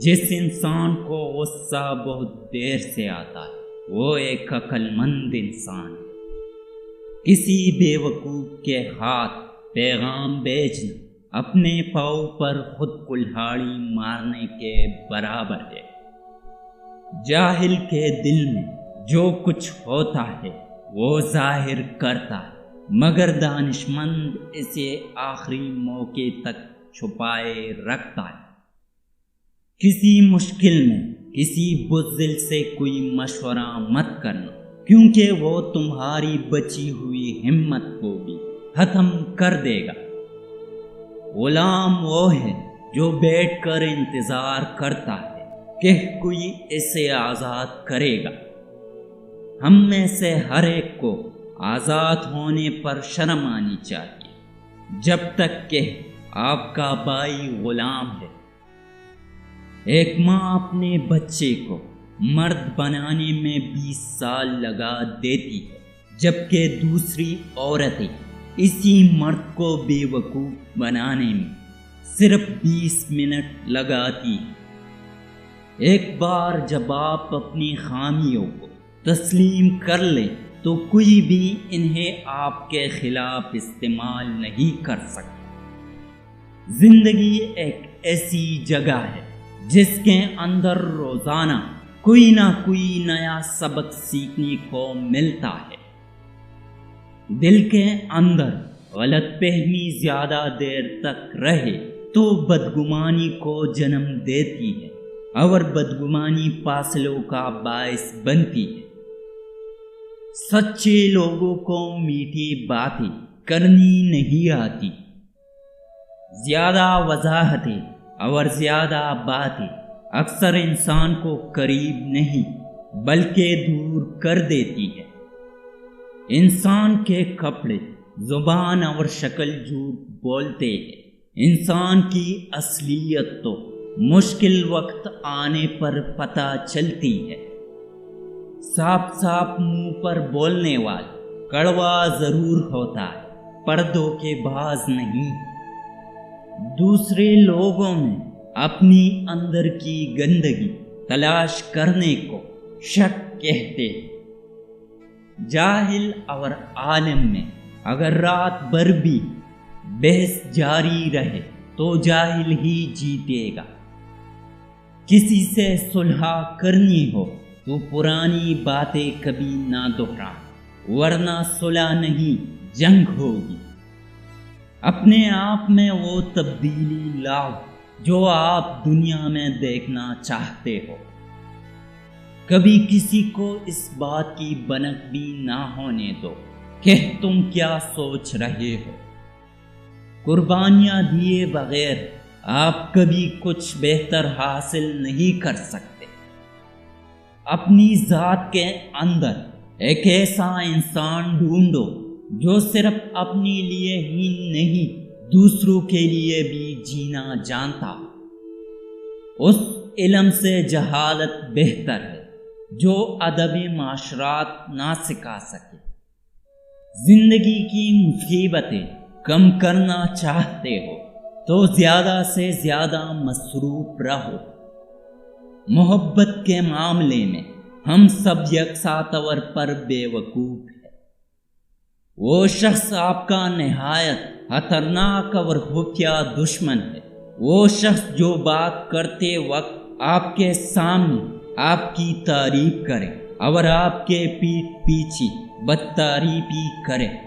جس انسان کو غصہ بہت دیر سے آتا ہے وہ ایک عقل مند انسان ہے۔ کسی بے وقوف کے ہاتھ پیغام بیچنا اپنے پاؤں پر خود کلہاڑی مارنے کے برابر ہے۔ جاہل کے دل میں جو کچھ ہوتا ہے وہ ظاہر کرتا ہے، مگر دانشمند اسے آخری موقع تک چھپائے رکھتا ہے۔ کسی مشکل میں کسی بزدل سے کوئی مشورہ مت کرنا، کیونکہ وہ تمہاری بچی ہوئی ہمت کو بھی ختم کر دے گا۔ غلام وہ ہے جو بیٹھ کر انتظار کرتا ہے کہ کوئی اسے آزاد کرے گا۔ ہم میں سے ہر ایک کو آزاد ہونے پر شرم آنی چاہیے، جب تک کہ آپ کا بھائی غلام ہے۔ ایک ماں اپنے بچے کو مرد بنانے میں 20 سال لگا دیتی ہے، جبکہ دوسری عورتیں اسی مرد کو بے وقوف بنانے میں صرف 20 منٹ لگاتی ہیں۔ ایک بار جب آپ اپنی خامیوں کو تسلیم کر لیں تو کوئی بھی انہیں آپ کے خلاف استعمال نہیں کر سکتا۔ زندگی ایک ایسی جگہ ہے جس کے اندر روزانہ کوئی نہ کوئی نیا سبق سیکھنے کو ملتا ہے۔ دل کے اندر غلط فہمی زیادہ دیر تک رہے تو بدگمانی کو جنم دیتی ہے، اور بدگمانی فاصلوں کا باعث بنتی ہے۔ سچے لوگوں کو میٹھی باتیں کرنی نہیں آتی۔ زیادہ وضاحتیں اور زیادہ باتیں اکثر انسان کو قریب نہیں بلکہ دور کر دیتی ہے۔ انسان کے کپڑے، زبان اور شکل جھوٹ بولتے ہیں۔ انسان کی اصلیت تو مشکل وقت آنے پر پتہ چلتی ہے۔ صاف صاف منہ پر بولنے والا کڑوا ضرور ہوتا ہے پر دھوکے باز نہیں۔ دوسرے لوگوں میں اپنی اندر کی گندگی تلاش کرنے کو شک کہتے ہیں۔ جاہل اور عالم میں اگر رات بھر بھی بحث جاری رہے تو جاہل ہی جیتے گا۔ کسی سے صلح کرنی ہو تو پرانی باتیں کبھی نہ دہرائیں، ورنہ صلح نہیں جنگ ہوگی۔ اپنے آپ میں وہ تبدیلی لاؤ جو آپ دنیا میں دیکھنا چاہتے ہو۔ کبھی کسی کو اس بات کی بنک بھی نہ ہونے دو کہ تم کیا سوچ رہے ہو۔ قربانیاں دیے بغیر آپ کبھی کچھ بہتر حاصل نہیں کر سکتے۔ اپنی ذات کے اندر ایک ایسا انسان ڈھونڈو جو صرف اپنے لیے ہی نہیں دوسروں کے لیے بھی جینا جانتا۔ اس علم سے جہالت بہتر ہے جو ادب معاشرات نہ سکھا سکے۔ زندگی کی مصیبتیں کم کرنا چاہتے ہو تو زیادہ سے زیادہ مصروف رہو۔ محبت کے معاملے میں ہم سب یکساں طور پر بے وقوف ہیں۔ وہ شخص آپ کا نہایت خطرناک اور خفیہ دشمن ہے، وہ شخص جو بات کرتے وقت آپ کے سامنے آپ کی تعریف کرے اور آپ کے پیٹھ پیچھے بدتعریفی کرے۔